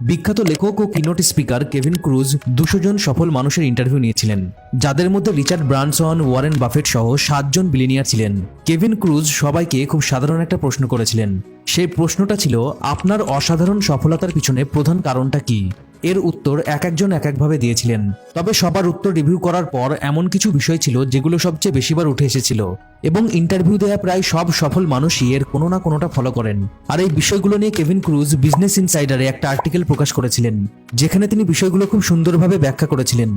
বিখ্যাত লেখক ও keynote speaker Kevin cruise 200 জন সফল মানুষের ইন্টারভিউ নিয়েছিলেন, যাদের মধ্যে রিচার্ড ব্রানসন, ওয়ারেন বাফেট সহ 7 জন বিলিনিয়ার ছিলেন। কেভিন ক্রুজ সবাইকে খুব সাধারণ একটা প্রশ্ন করেছিলেন। সেই প্রশ্নটা ছিল, আপনার অসাধারণ সফলতার পিছনে প্রধান কারণটা কি? এর উত্তর একজন এক একভাবে দিয়েছিলেন, তবে সবার উত্তর রিভিউ করার পর এমন কিছু বিষয় ছিল যেগুলো সবচেয়ে বেশিবার উঠে এসেছিল, এবং ইন্টারভিউ দেওয়া প্রায় সব সফল মানুষই এর কোনো না কোনোটা ফলো করেন। আর এই বিষয়গুলো নিয়ে কেভিন ক্রুজ বিজনেস ইনসাইডারে একটা আর্টিকেল প্রকাশ করেছিলেন, যেখানে তিনি বিষয়গুলো খুব সুন্দরভাবে ব্যাখ্যা করেছিলেন।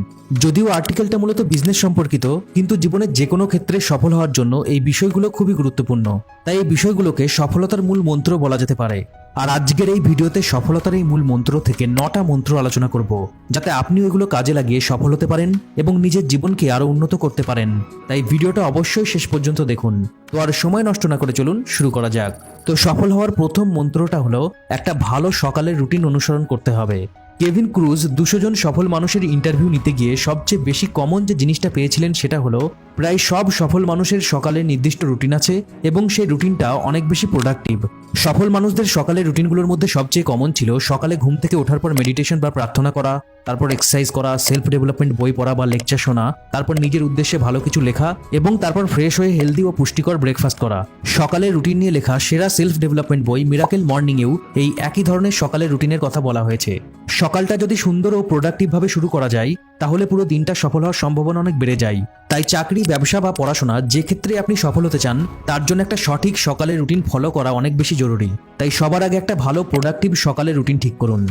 যদিও আর্টিকেলটা মূলত বিজনেস সম্পর্কিত, কিন্তু জীবনের যে কোনো ক্ষেত্রে সফল হওয়ার জন্য এই বিষয়গুলো খুবই গুরুত্বপূর্ণ। তাই এই বিষয়গুলোকে সফলতার মূল মন্ত্র বলা যেতে পারে। আর আজকের এই ভিডিওতে সফলতার এই মূল মন্ত্র থেকে 9টা মন্ত্র আলোচনা করব, যাতে আপনিও এগুলো কাজে লাগিয়ে সফল হতে পারেন এবং নিজের জীবনকে আরো উন্নত করতে পারেন। তাই ভিডিওটা অবশ্যই শেষ পর্যন্ত দেখুন। তো আর সময় নষ্ট না করে চলুন শুরু করা যাক। তো সফল হওয়ার প্রথম মন্ত্রটা হলো, একটা ভালো সকালের রুটিন অনুসরণ করতে হবে। কেভিন ক্রুজ 200 জন সফল মানুষের ইন্টারভিউ নিতে গিয়ে সবচেয়ে বেশি কমন যে জিনিসটা পেয়েছিলেন সেটা হলো, প্রায় সব সফল মানুষের সকালের নির্দিষ্ট রুটিন আছে এবং সেই রুটিনটা অনেক বেশি প্রোডাক্টিভ। সফল মানুষদের সকালের রুটিনগুলোর মধ্যে সবচেয়ে কমন ছিল সকালে ঘুম থেকে ওঠার পর মেডিটেশন বা প্রার্থনা করা, তারপর এক্সারসাইজ করা, সেলফ ডেভেলপমেন্ট বই পড়া বা লেকচার শোনা, তারপর নিজের উদ্দেশ্যে ভালো কিছু লেখা এবং তারপর ফ্রেশ হয়ে হেলদি ও পুষ্টিকর ব্রেকফাস্ট করা। সকালের রুটিন নিয়ে লেখা সেরা সেলফ ডেভেলপমেন্ট বই মিরাকেল মর্নিংয়েও এই একই ধরনের সকালের রুটিনের কথা বলা হয়েছে। সকালটা যদি সুন্দর ও প্রোডাক্টিভ ভাবে শুরু করা যায়, তাহলে পুরো দিনটা সফল হওয়ার সম্ভাবনা অনেক বেড়ে যায়। তাই চাকরি, ব্যবসা বা পড়াশোনা যে ক্ষেত্রে আপনি সফল হতে চান, তার জন্য একটা সঠিক সকালের রুটিন ফলো করা অনেক বেশি জরুরি। তাই সবার আগে একটা ভালো প্রোডাক্টিভ সকালের রুটিন ঠিক করুন।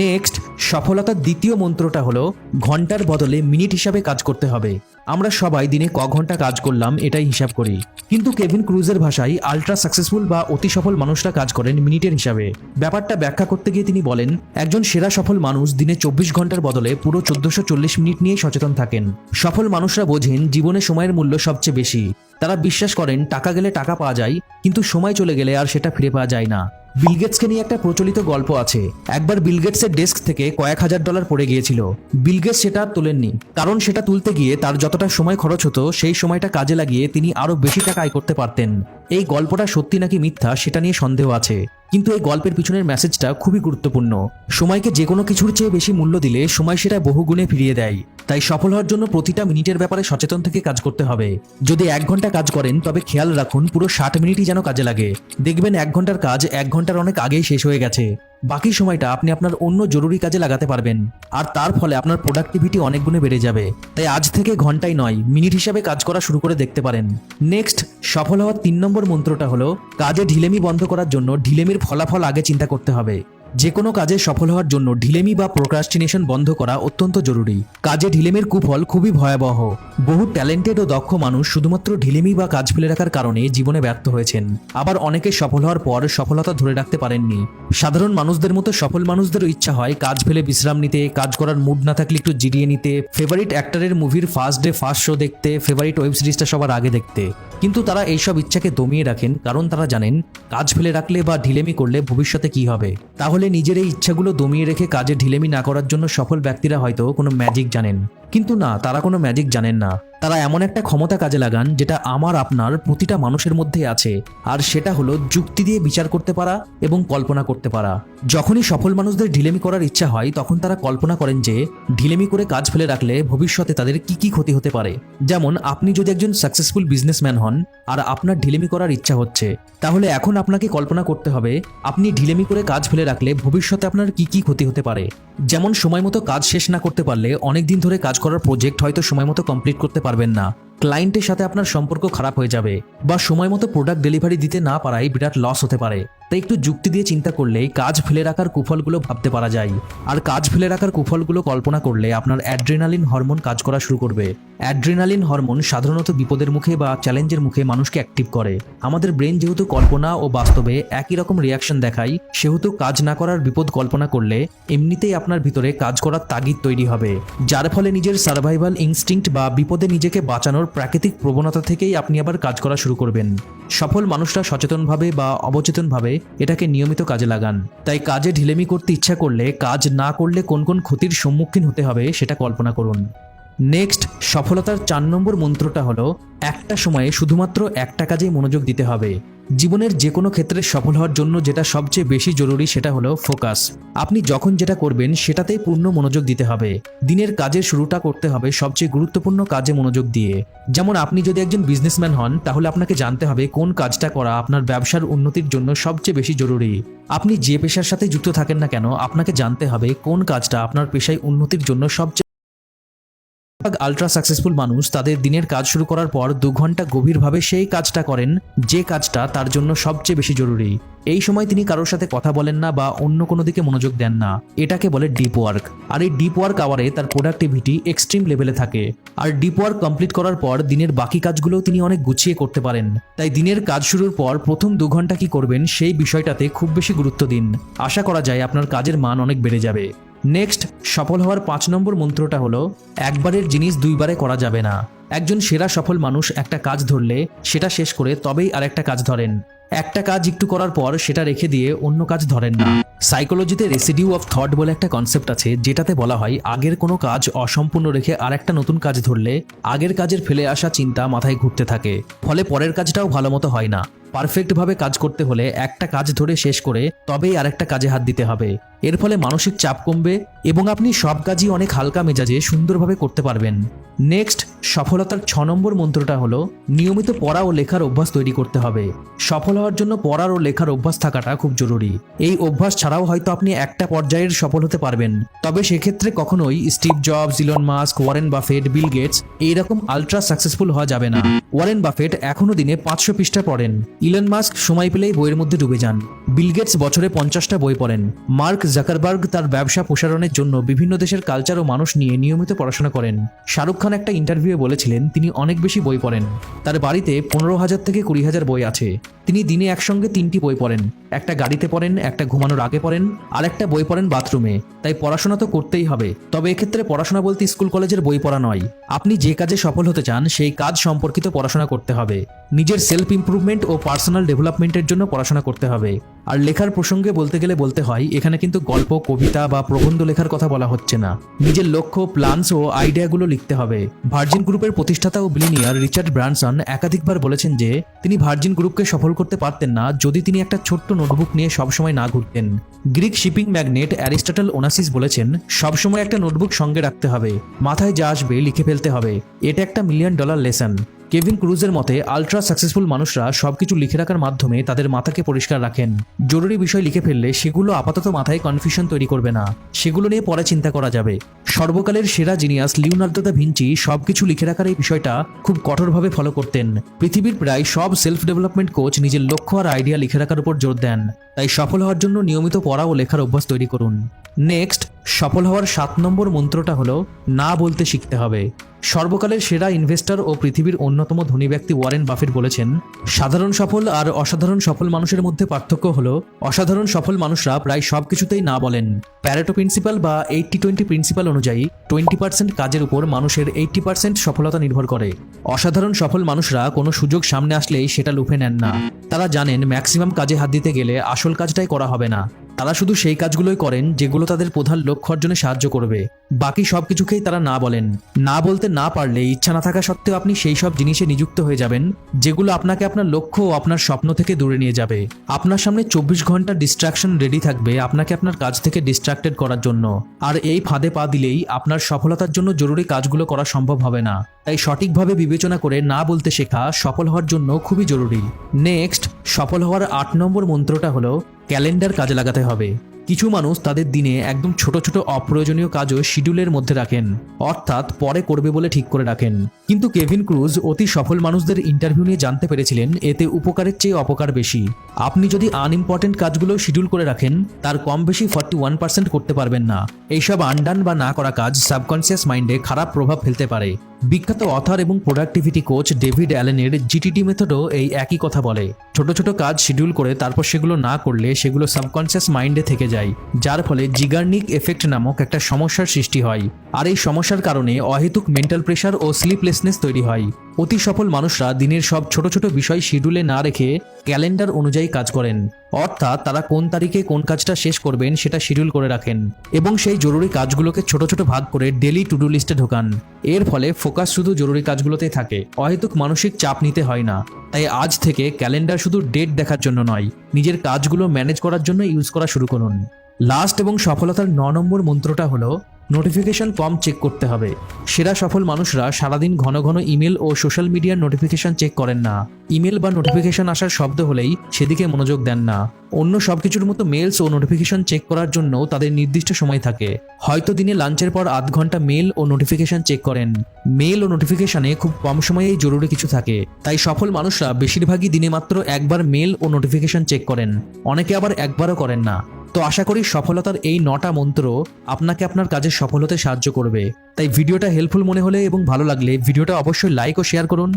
নেক্সট, সফলতার দ্বিতীয় মন্ত্রটা হলো, ঘন্টার বদলে মিনিট হিসাবে কাজ করতে হবে। আমরা সবাই দিনে ক ঘন্টা কাজ করলাম এটাই হিসাব করি, কিন্তু কেভিন ক্রুজের ভাষায় আল্ট্রা সাকসেসফুল বা অতি সফল মানুষরা কাজ করেন মিনিটের হিসাবে। ব্যাপারটা ব্যাখ্যা করতে গিয়ে তিনি বলেন, একজন সেরা সফল মানুষ দিনে 24 ঘন্টার বদলে পুরো 1440 মিনিট নিয়ে সচেতন থাকেন। সফল মানুষরা বোঝেন জীবনে সময়ের মূল্য সবচেয়ে বেশি। তারা বিশ্বাস করেন টাকা গেলে টাকা পাওয়া যায়, কিন্তু সময় চলে গেলে আর সেটা ফিরে পাওয়া যায় না। বিল গেটসকে নিয়ে একটা প্রচলিত গল্প আছে। একবার বিল গেটসের ডেস্ক থেকে কয়েক হাজার ডলার পড়ে গিয়েছিল। বিল গেটস সেটা আর তোলেননি, কারণ সেটা তুলতে গিয়ে তার যতটা সময় খরচ হতো, সেই সময়টা কাজে লাগিয়ে তিনি আরো বেশি টাকা আয় করতে পারতেন। এই গল্পটা সত্যি নাকি মিথ্যা সেটা নিয়ে সন্দেহ আছে, কিন্তু এই গল্পের পিছনের মেসেজটা খুবই গুরুত্বপূর্ণ। সময়কে যে কোনো কিছুর চেয়ে বেশি মূল্য দিলে সময় সেটা বহুগুণে ফিরিয়ে দেয়। তাই সফল হওয়ার জন্য প্রতিটা মিনিটের ব্যাপারে সচেতন থেকে কাজ করতে হবে। যদি 1 ঘন্টা কাজ করেন, তবে খেয়াল রাখুন পুরো 60 মিনিটই যেন কাজে লাগে। দেখবেন 1 ঘন্টার কাজ 1 ঘন্টার অনেক আগেই শেষ হয়ে গেছে। বাকি সময়টা আপনি আপনার অন্য জরুরি কাজে লাগাতে পারবেন, আর তার ফলে আপনার প্রোডাক্টিভিটি অনেক গুণে বেড়ে যাবে। তাই আজ থেকে ঘন্টায় নয়, মিনিট হিসাবে কাজ করা শুরু করে দেখতে পারেন। নেক্সট, সফল হওয়ার 3 নম্বর মন্ত্রটা হলো, কাজে ঢিলেমি বন্ধ করার জন্য ঢিলেমির ফলাফল আগে চিন্তা করতে হবে। যে কোনো কাজে সফল হওয়ার জন্য ঢিলেমি বা প্রোক্রাস্টিনেশন বন্ধ করা অত্যন্ত জরুরি। কাজে ঢিলেমির কুফল খুবই ভয়াবহ। বহু ট্যালেন্টেড ও দক্ষ মানুষ শুধুমাত্র ঢিলেমি বা কাজ ফেলে রাখার কারণে জীবনে ব্যর্থ হয়েছেন। আবার অনেকে সফল হওয়ার পর সফলতা ধরে রাখতে পারেননি। সাধারণ মানুষদের মতো সফল মানুষদেরও ইচ্ছা হয় কাজ ফেলে বিশ্রাম নিতে, কাজ করার মুড না থাকলে একটু জিরিয়ে নিতে, ফেভারিট অ্যাক্টরের মুভির ফার্স্ট ডে ফার্স্ট শো দেখতে, ফেভারিট ওয়েব সিরিজটা সবার আগে দেখতে। কিন্তু তারা এইসব ইচ্ছাকে দমিয়ে রাখেন, কারণ তারা জানেন কাজ ফেলে রাখলে বা ঢিলেমি করলে ভবিষ্যতে কি হবে। তাহলে নিজের এই ইচ্ছাগুলো দমিয়ে রেখে কাজে ঢিলেমি না করার জন্য সফল ব্যক্তিরা হয়তো কোনো ম্যাজিক জানেন, কিন্তু না, তারা কোনো ম্যাজিক জানেন না। তারা এমন একটা ক্ষমতা কাজে লাগান যেটা আমার আপনার প্রতিটা মানুষের মধ্যেই আছে, আর সেটা হলো যুক্তি দিয়ে বিচার করতে পারা এবং কল্পনা করতে পারা। যখনই সফল মানুষদের ঢিলেমি করার ইচ্ছা হয়, তখন তারা কল্পনা করেন যে ঢিলেমি করে কাজ ফেলে রাখলে ভবিষ্যতে তাদের কি কি ক্ষতি হতে পারে। যেমন আপনি যদি একজন সাকসেসফুল বিজনেসম্যান হন আর আপনার ঢিলেমি করার ইচ্ছা হচ্ছে, তাহলে এখন আপনাকে কল্পনা করতে হবে আপনি ঢিলেমি করে কাজ ফেলে রাখলে ভবিষ্যতে আপনার কি কি ক্ষতি হতে পারে। যেমন সময় মতো কাজ শেষ না করতে পারলে অনেক দিন ধরে কাজ করার প্রজেক্ট হয়তো সময় মতো কমপ্লিট করতে পারবেন না, ক্লায়েন্টের সাথে আপনার সম্পর্ক খারাপ হয়ে যাবে, বা সময় মতো প্রোডাক্ট ডেলিভারি দিতে না পারায় বিরাট লস হতে পারে। তাই একটু যুক্তি দিয়ে চিন্তা করলেই কাজ ফেলে রাখার কুফলগুলো ভাবতে পারা যায়। আর কাজ ফেলে রাখার কুফলগুলো কল্পনা করলে আপনার অ্যাড্রিনালিন হরমোন কাজ করা শুরু করবে। অ্যাড্রিনালিন হরমোন সাধারণত বিপদের মুখে বা চ্যালেঞ্জের মুখে মানুষকে অ্যাক্টিভ করে। আমাদের ব্রেন যেহেতু কল্পনা ও বাস্তবে একই রকম রিয়াকশন দেখায়, সেহেতু কাজ না করার বিপদ কল্পনা করলে এমনিতেই আপনার ভিতরে কাজ করার তাগিদ তৈরি হবে, যার ফলে নিজের সার্ভাইভাল ইনস্টিংক্ট বা বিপদে নিজেকে বাঁচানোর প্রাকৃতিক প্রবণতা থেকেই আপনি আবার কাজ করা শুরু করবেন। সফল মানুষরা সচেতনভাবে বা অবচেতনভাবে এটাকে নিয়মিত কাজে লাগান। তাই কাজে ঢিলেমি করতে ইচ্ছা করলে কাজ না করলে কোন কোন ক্ষতির সম্মুখীন হতে হবে সেটা কল্পনা করুন। নেক্সট, সফলতার 4 নম্বর মন্ত্রটা হলো একটা সময়ে শুধুমাত্র একটা কাজেই মনোযোগ দিতে হবে। জীবনের যে কোনো ক্ষেত্রে সফল হওয়ার জন্য যেটা সবচেয়ে বেশি জরুরি সেটা হলো ফোকাস। আপনি যখন যেটা করবেন সেটাতেই পূর্ণ মনোযোগ দিতে হবে। দিনের কাজের শুরুটা করতে হবে সবচেয়ে গুরুত্বপূর্ণ কাজে মনোযোগ দিয়ে। যেমন আপনি যদি একজন বিজনেসম্যান হন, তাহলে আপনাকে জানতে হবে কোন কাজটা করা আপনার ব্যবসার উন্নতির জন্য সবচেয়ে বেশি জরুরি। আপনি যে পেশার সাথে যুক্ত থাকেন না কেন, আপনাকে জানতে হবে কোন কাজটা আপনার পেশায় উন্নতির জন্য সবচেয়ে। আলট্রা সাকসেসফুল মানুষ তাদের দিনের কাজ শুরু করার পর 2 ঘন্টা গভীরভাবে সেই কাজটা করেন যে কাজটা তার জন্য সবচেয়ে বেশি জরুরি। এই সময় তিনি কারোর সাথে কথা বলেন না বা অন্য কোনো দিকে মনোযোগ দেন না। এটাকে বলে ডিপ ওয়ার্ক। আর এই ডিপ ওয়ার্ক আওয়ারে তার প্রোডাক্টিভিটি এক্সট্রিম লেভেলে থাকে। আর ডিপ ওয়ার্ক কমপ্লিট করার পর দিনের বাকি কাজগুলোও তিনি অনেক গুছিয়ে করতে পারেন। তাই দিনের কাজ শুরুর পর প্রথম 2 ঘন্টা কি করবেন সেই বিষয়টাতে খুব বেশি গুরুত্ব দিন। আশা করা যায় আপনার কাজের মান অনেক বেড়ে যাবে। নেক্সট, সফল হওয়ার 5 নম্বর মন্ত্রটা হলো একবারের জিনিস 2 বারে করা যাবে না। একজন সেরা সফল মানুষ একটা কাজ ধরলে সেটা শেষ করে তবেই আরেকটা কাজ ধরেন। একটা কাজ একটু করার পর সেটা রেখে দিয়ে অন্য কাজ ধরেন না। সাইকোলজিতে রেসিডিউ অফ থট বলে একটা কনসেপ্ট আছে, যেটাতে বলা হয় আগের কোনো কাজ অসম্পূর্ণ রেখে আরেকটা নতুন কাজ ধরলে আগের কাজের ফেলে আসা চিন্তা মাথায় ঘুরতে থাকে, ফলে পরের কাজটাও ভালো মতো হয় না। পারফেক্টভাবে কাজ করতে হলে একটা কাজ ধরে শেষ করে তবেই আরেকটা কাজে হাত দিতে হবে। এর ফলে মানসিক চাপ কমবে এবং আপনি সব কাজই অনেক হালকা মেজাজে সুন্দরভাবে করতে পারবেন। নেক্সট, সফলতার 6 নম্বর মন্ত্রটা হলো নিয়মিত পড়া ও লেখার অভ্যাস তৈরি করতে হবে। সফল হওয়ার জন্য পড়ার ও লেখার অভ্যাস থাকাটা খুব জরুরি। এই অভ্যাস ছাড়াও হয়তো আপনি একটা পর্যায়ের সফল হতে পারবেন, তবে সেক্ষেত্রে কখনোই Steve Jobs, Elon Musk, Warren Buffett, Bill Gates এইরকম আলট্রা সাকসেসফুল হওয়া যাবে না। ওয়ারেন বাফেট এখনো দিনে 500 পৃষ্ঠা পড়েন। ইলন মাস্ক সময় পেলেই বইয়ের মধ্যে ডুবে যান। বিল গেটস বছরে 50টা বই পড়েন। মার্ক জাকারবার্গ তার ব্যবসা প্রসারণের জন্য বিভিন্ন দেশের কালচার ও মানুষ নিয়ে নিয়মিত পড়াশোনা করেন। শাহরুখ খান একটা ইন্টারভিউয়ে বলেছিলেন তিনি অনেক বেশি বই পড়েন। তার বাড়িতে 15,000 থেকে 20,000 বই আছে। তিনি দিনে একসঙ্গে 3টি বই পড়েন। একটা গাড়িতে পড়েন, একটা ঘুমানোর আগে পড়েন, আর একটা বই পড়েন বাথরুমে। তাই পড়াশোনা তো করতেই হবে, তবে এক্ষেত্রে পড়াশোনা বলতে স্কুল কলেজের বই পড়া নয়। আপনি যে কাজে সফল হতে চান সেই কাজ সম্পর্কিত পড়াশোনা করতে হবে। নিজের সেলফ ইমপ্রুভমেন্ট ও পার্সোনাল ডেভেলপমেন্টের জন্য পড়াশোনা করতে হবে। আর লেখার প্রসঙ্গে বলতে গেলে বলতে হয়, এখানে কিন্তু গল্প, কবিতা বা প্রবন্ধ লেখার কথা বলা হচ্ছে না। নিজের লক্ষ্য, প্ল্যানস ও আইডিয়াগুলো লিখতে হবে। ভার্জিন গ্রুপের প্রতিষ্ঠাতা ও বিলিনিয়ার রিচার্ড ব্রানসন একাধিকবার বলেছেন যে তিনি ভার্জিন গ্রুপকে সফল করতে পারতেন না যদি তিনি একটা ছোট্ট নোটবুক নিয়ে সবসময় না ঘুরতেন। গ্রিক শিপিং ম্যাগনেট অ্যারিস্টটল ওনাসিস বলেছেন, সবসময় একটা নোটবুক সঙ্গে রাখতে হবে, মাথায় যা আসবে লিখে ফেলতে হবে। এটা একটা $1 মিলিয়ন লেসন। কেভিন ক্রুজের মতে আলট্রা সাকসেসফুল মানুষরা সবকিছু লিখে রাখার মাধ্যমে তাদের মাথাকে পরিষ্কার রাখেন। জরুরি বিষয় লিখে ফেললে সেগুলো আপাতত মাথায় কনফিউশন তৈরি করবে না, সেগুলো নিয়ে পরে চিন্তা করা যাবে। সর্বকালের সেরা জিনিয়াস লিওনার্দো দা ভিঞ্চি সবকিছু লিখে রাখার এই বিষয়টা খুব কঠোরভাবে ফলো করতেন। পৃথিবীর প্রায় সব সেলফ ডেভেলপমেন্ট কোচ নিজের লক্ষ্য আর আইডিয়া লিখে রাখার উপর জোর দেন। তাই সফল হওয়ার জন্য নিয়মিত পড়া ও লেখার অভ্যাস তৈরি করুন। নেক্সট, সফল হওয়ার 7 নম্বর মন্ত্রটা হলো না বলতে শিখতে হবে। সর্বকালের সেরা ইনভেস্টর ও পৃথিবীর অন্যতম ধনী ব্যক্তি ওয়ারেন বাফেট বলেছেন, সাধারণ সফল আর অসাধারণ সফল মানুষের মধ্যে পার্থক্য হলো অসাধারণ সফল মানুষরা প্রায় সবকিছুতেই না বলেন। প্যারেটো প্রিন্সিপাল বা 80-20 প্রিন্সিপাল অনুযায়ী 20% কাজের উপর মানুষের 80% সফলতা নির্ভর করে। অসাধারণ সফল মানুষরা কোনো সুযোগ সামনে আসলেই সেটা লুফে নেন না। তারা জানেন ম্যাক্সিমাম কাজে হাত দিতে গেলে আসল কাজটাই করা হবে না। তারা শুধু সেই কাজগুলোই করেন যেগুলো তাদের প্রধান লক্ষ্য অর্জনে সাহায্য করবে। বাকি সবকিছুকেই তারা না বলেন। না বলতে না পারলে ইচ্ছা না থাকা সত্ত্বেও আপনি সেই সব জিনিসে নিযুক্ত হয়ে যাবেন যেগুলো আপনাকে আপনার লক্ষ্য ও আপনার স্বপ্ন থেকে দূরে নিয়ে যাবে। আপনার সামনে 24 ঘন্টা ডিস্ট্রাকশন রেডি থাকবে আপনাকে আপনার কাজ থেকে ডিস্ট্রাক্টেড করার জন্য। আর এই ফাঁদে পা দিলেই আপনার সফলতার জন্য জরুরি কাজগুলো করা সম্ভব হবে না। তাই সঠিকভাবে বিবেচনা করে না বলতে শেখা সফল হওয়ার জন্য খুবই জরুরি। নেক্সট, সফল হওয়ার 8 নম্বর মন্ত্রটা হলো ক্যালেন্ডার কাজে লাগাতে হবে। কিছু মানুষ তাদের দিনে একদম ছোট ছোট অপ্রয়োজনীয় কাজও শিডিউলের মধ্যে রাখেন, অর্থাৎ পরে করবে বলে ঠিক করে রাখেন। কিন্তু কেভিন ক্রুজ অতি সফল মানুষদের ইন্টারভিউ নিয়ে জানতে পেরেছিলেন এতে উপকারের চেয়ে অপকার বেশি। আপনি যদি আনইম্পর্টেন্ট কাজগুলো শিডিউল করে রাখেন তার কম বেশি 41% করতে পারবেন না। এইসব আনডান বা না করা কাজ সাবকনসিয়াস মাইন্ডে খারাপ প্রভাব ফেলতে পারে। বিখ্যাত অথর এবং প্রোডাক্টিভিটি কোচ ডেভিড অ্যালেনের জিটিটি মেথডও এই একই কথা বলে। ছোট ছোট কাজ শিডিউল করে তারপর সেগুলো না করলে সেগুলো সাবকনসিয়াস মাইন্ডে থেকে যায়, যার ফলে জিগার্নিক এফেক্ট নামক একটা সমস্যার সৃষ্টি হয়। আর এই সমস্যার কারণে অহেতুক মেন্টাল প্রেশার ও স্লিপলেসনেস তৈরি হয়। অতি সফল মানুষরা দিনের সব ছোট ছোট বিষয় শিডিউলে না রেখে ক্যালেন্ডার অনুযায়ী কাজ করেন। অর্থাৎ তারা কোন তারিখে কোন কাজটা শেষ করবেন সেটা শিডিউল করে রাখেন এবং সেই জরুরি কাজগুলোকে ছোট ছোট ভাগ করে ডেলি টু ডু লিস্টে ঢোকান। এর ফলে ফোকাস শুধু জরুরি কাজগুলোতেই থাকে, অহেতুক মানসিক চাপ নিতে হয় না। তাই আজ থেকে ক্যালেন্ডার শুধু ডেট দেখার জন্য নয়, নিজের কাজগুলো ম্যানেজ করার জন্য ইউজ করা শুরু করুন। লাস্ট এবং সফলতার 9 নম্বর মন্ত্রটা হলো নোটিফিকেশন কম চেক করতে হবে। সেরা সফল মানুষরা সারাদিন ঘন ঘন ইমেল ও সোশ্যাল মিডিয়ার নোটিফিকেশন চেক করেন না। ইমেল বা নোটিফিকেশন আসার শব্দ হলেই সেদিকে মনোযোগ দেন না। অন্য সবকিছুর মতো মেলস ও নোটিফিকেশন চেক করার জন্য তাদের নির্দিষ্ট সময় থাকে। হয়তো দিনে লাঞ্চের পর আধ ঘন্টা মেল ও নোটিফিকেশন চেক করেন। মেল ও নোটিফিকেশনে খুব কম সময়েই জরুরি কিছু থাকে, তাই সফল মানুষরা বেশিরভাগই দিনে মাত্র একবার মেল ও নোটিফিকেশন চেক করেন, অনেকে আবার একবারও করেন না। তো আশা করি সফলতার এই 9টা মন্ত্র আপনাকে আপনার কাজে সফল হতে সাহায্য করবে। তাই ভিডিওটা হেল্পফুল মনে হলে এবং ভালো লাগলে ভিডিওটা অবশ্যই লাইক ও শেয়ার করুন।